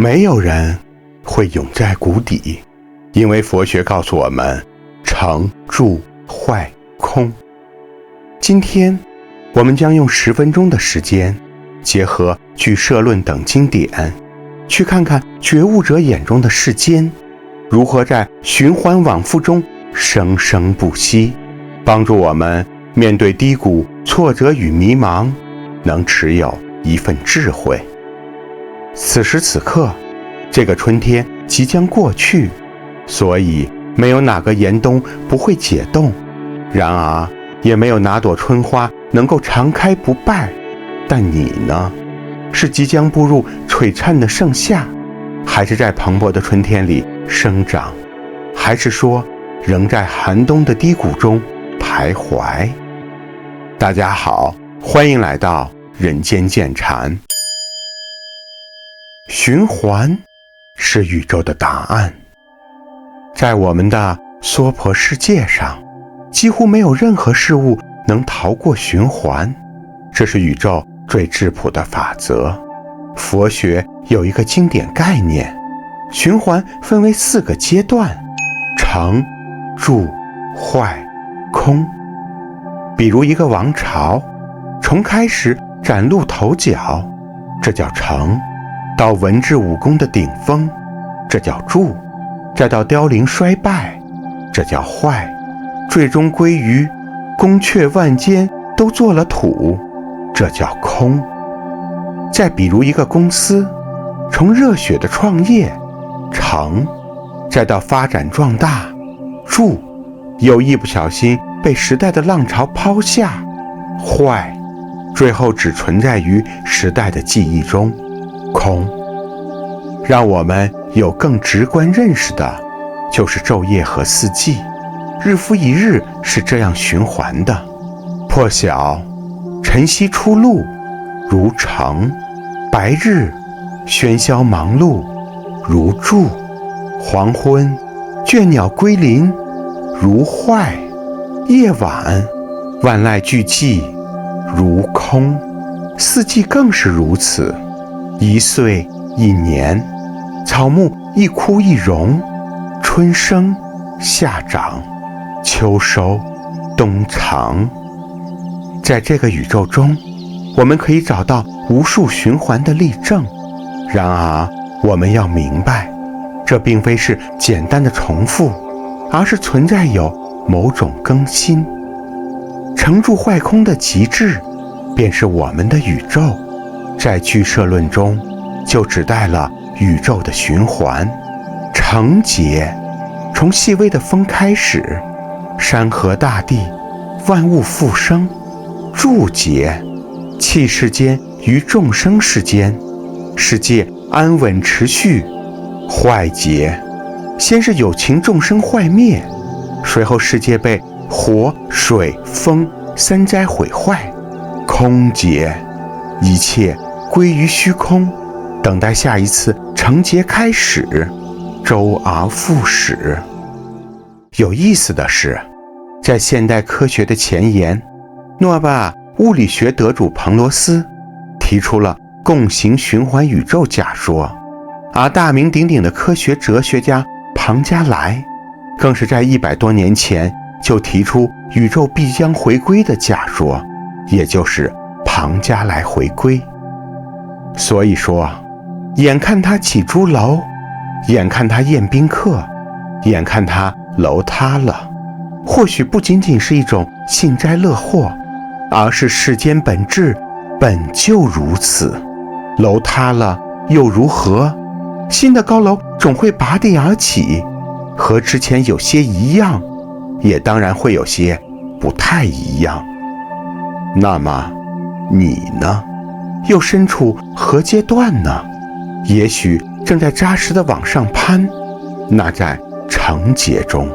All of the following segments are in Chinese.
没有人会永在谷底，因为佛学告诉我们成、住、坏、空。今天我们将用10分钟的时间，结合俱舍论等经典，去看看觉悟者眼中的世间如何在循环往复中生生不息，帮助我们面对低谷、挫折与迷茫，能持有一份智慧。此时此刻，这个春天即将过去，所以没有哪个严冬不会解冻，然而也没有哪朵春花能够常开不败。但你呢？是即将步入璀璨的盛夏，还是在蓬勃的春天里生长，还是说仍在寒冬的低谷中徘徊？大家好，欢迎来到人间见禅。循环是宇宙的答案。在我们的娑婆世界上，几乎没有任何事物能逃过循环，这是宇宙最质朴的法则。佛学有一个经典概念，循环分为4个阶段：成、住、坏、空。比如一个王朝，从开始崭露头角，这叫成；到文治武功的顶峰，这叫住；再到凋零衰败，这叫坏；最终归于宫阙万间都做了土，这叫空。再比如一个公司，从热血的创业，成；再到发展壮大，住；又一不小心被时代的浪潮抛下，坏；最后只存在于时代的记忆中，空。让我们有更直观认识的，就是昼夜和四季，日复一日是这样循环的。破晓，晨曦初露，如成；白日，喧嚣忙碌，如住；黄昏，倦鸟归林，如坏；夜晚，万籁俱寂，如空。四季更是如此，一岁一年，草木一枯一荣，春生夏长，秋收冬藏。在这个宇宙中，我们可以找到无数循环的例证，然而我们要明白，这并非是简单的重复，而是存在有某种更新。成住坏空的极致，便是我们的宇宙。在俱舍论中，就指代了宇宙的循环。成节，从细微的风开始，山河大地，万物复生；住节，气世间于众生世间，世界安稳持续；坏节，先是有情众生坏灭，随后世界被火、水、风3灾毁坏；空节，一切归于虚空，等待下一次成劫开始，周而复始。有意思的是，在现代科学的前沿，诺贝尔物理学得主彭罗斯提出了共形循环宇宙假说，而大名鼎鼎的科学哲学家庞加莱更是在100多年前就提出宇宙必将回归的假说，也就是庞加莱回归。所以说，眼看他起朱楼，眼看他宴宾客，眼看他楼塌了，或许不仅仅是一种幸灾乐祸，而是世间本质本就如此。楼塌了又如何？新的高楼总会拔地而起，和之前有些一样，也当然会有些不太一样。那么你呢？又身处何阶段呢？也许正在扎实地往上攀，那在成劫中；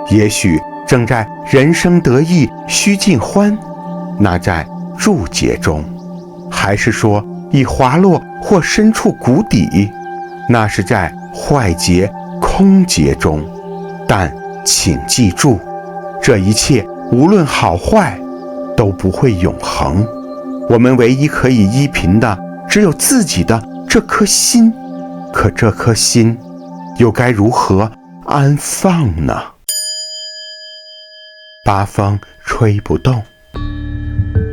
也许正在人生得意须尽欢，那在住劫中；还是说已滑落或身处谷底，那是在坏劫空劫中。但请记住，这一切无论好坏都不会永恒，我们唯一可以依凭的只有自己的这颗心。可这颗心又该如何安放呢？八风吹不动。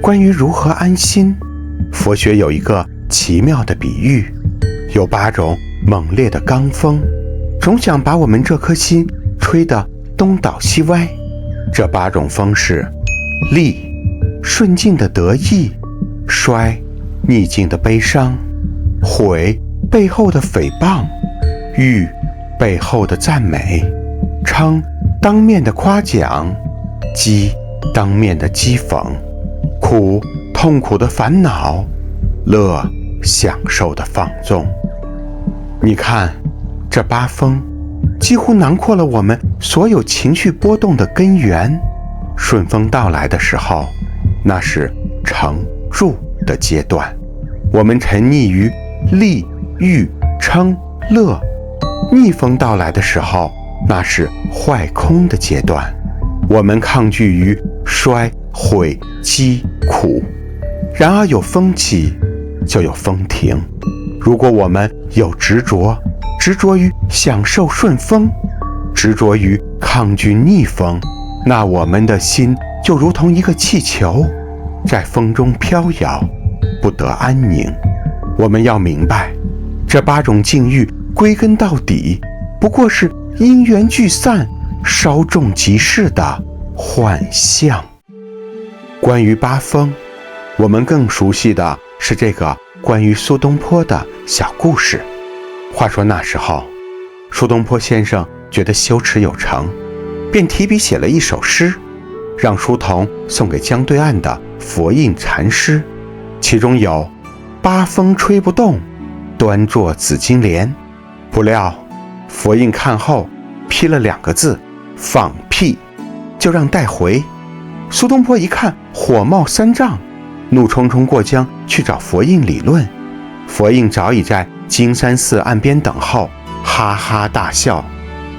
关于如何安心，佛学有一个奇妙的比喻，有8种猛烈的罡风，总想把我们这颗心吹得东倒西歪。这8种风是：利，顺境的得意；衰，逆境的悲伤；毁，背后的诽谤；誉，背后的赞美；称，当面的夸奖；讥，当面的讥讽；苦，痛苦的烦恼；乐，享受的放纵。你看，这8风几乎囊括了我们所有情绪波动的根源。顺风到来的时候，那是成住的阶段，我们沉溺于利、欲、称、乐；逆风到来的时候，那是坏空的阶段，我们抗拒于衰、毁、讥、苦。然而有风起，就有风停。如果我们有执着，执着于享受顺风，执着于抗拒逆风，那我们的心就如同一个气球，在风中飘摇，不得安宁。我们要明白，这8种境遇归根到底不过是因缘聚散、稍纵即逝的幻象。关于8风，我们更熟悉的是这个关于苏东坡的小故事。话说那时候，苏东坡先生觉得羞耻有成，便提笔写了一首诗，让书童送给江对岸的佛印禅师，其中有8风吹不动，端坐紫金莲。不料佛印看后批了2个字，放屁，就让带回。苏东坡一看，火冒3丈，怒冲冲过江去找佛印理论。佛印早已在金山寺岸边等候，哈哈大笑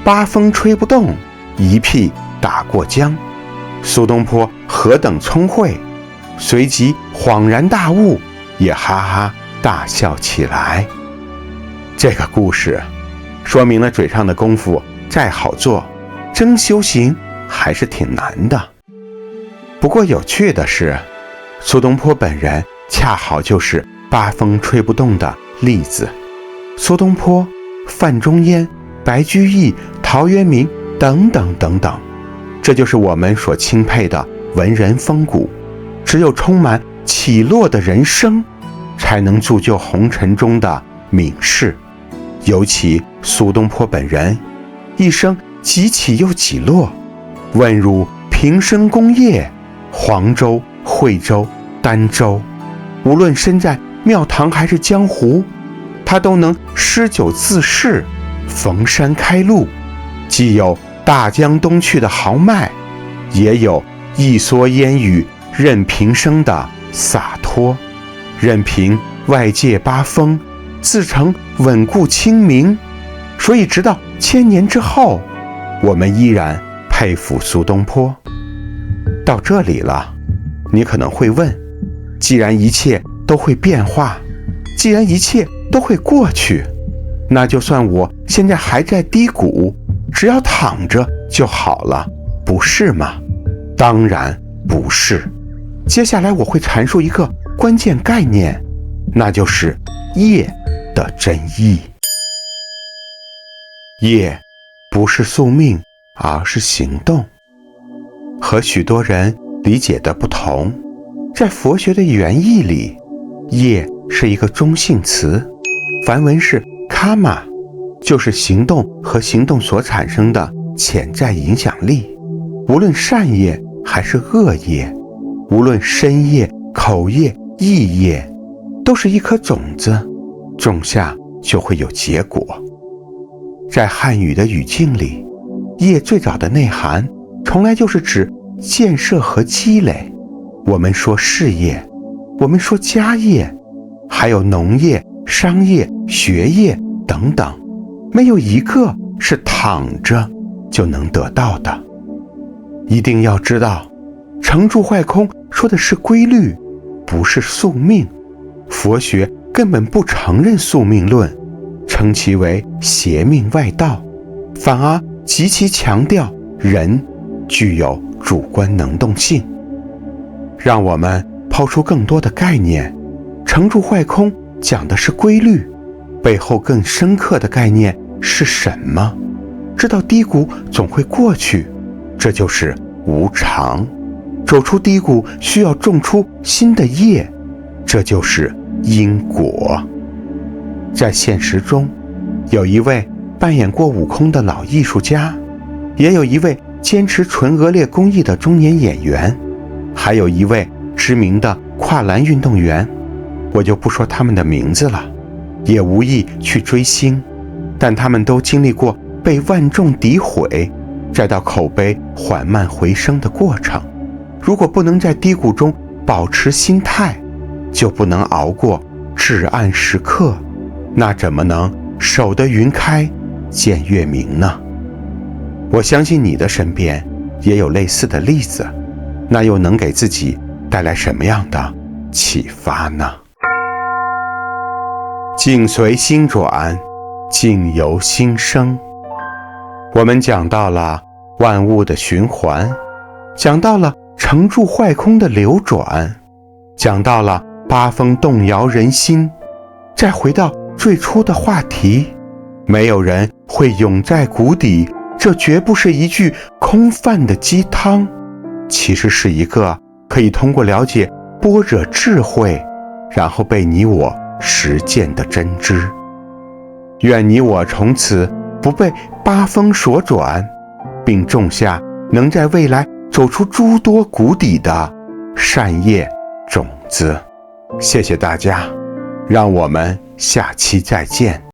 ：8风吹不动，一屁打过江。苏东坡何等聪慧，随即恍然大悟，也哈哈大笑起来。这个故事说明了嘴上的功夫再好做，真修行还是挺难的。不过有趣的是，苏东坡本人恰好就是8风吹不动的例子。苏东坡、范仲淹、白居易、陶渊明等等等等，这就是我们所钦佩的文人风骨。只有充满起落的人生，才能铸就红尘中的名士。尤其苏东坡本人，一生几起又几落，问汝平生功业，黄州、惠州、儋州，无论身在庙堂还是江湖，他都能诗酒自适，逢山开路，既有大江东去的豪迈，也有一蓑烟雨任平生的洒脱，任凭外界8风，自成稳固清明。所以直到1000年之后，我们依然佩服苏东坡。到这里了，你可能会问，既然一切都会变化，既然一切都会过去，那就算我现在还在低谷，只要躺着就好了，不是吗？当然不是。接下来我会阐述一个关键概念，那就是业的真意。业不是宿命，而是行动。和许多人理解的不同，在佛学的原意里，业是一个中性词，梵文是 karma， 就是行动和行动所产生的潜在影响力。无论善业还是恶业，无论身业、口业、意业，都是一颗种子，种下就会有结果。在汉语的语境里，业最早的内涵从来就是指建设和积累。我们说事业，我们说家业，还有农业、商业、学业等等，没有一个是躺着就能得到的。一定要知道，成住坏空说的是规律，不是宿命。佛学根本不承认宿命论，称其为邪命外道，反而极其强调人具有主观能动性。让我们抛出更多的概念，成住坏空讲的是规律，背后更深刻的概念是什么？知道低谷总会过去，这就是无常。走出低谷需要种出新的叶，这就是因果。在现实中，有一位扮演过悟空的老艺术家，也有一位坚持纯恶劣工艺的中年演员，还有一位知名的跨栏运动员。我就不说他们的名字了，也无意去追星，但他们都经历过被万众诋毁，再到口碑缓慢回升的过程。如果不能在低谷中保持心态，就不能熬过至暗时刻，那怎么能守得云开见月明呢？我相信你的身边也有类似的例子，那又能给自己带来什么样的启发呢？境随心转，境由心生。我们讲到了万物的循环，讲到了成住坏空的流转，讲到了八风动摇人心。再回到最初的话题，没有人会永在谷底，这绝不是一句空泛的鸡汤，其实是一个可以通过了解般若智慧，然后被你我实践的真知。愿你我从此不被八风所转，并种下能在未来走出诸多谷底的善业种子。谢谢大家，让我们下期再见。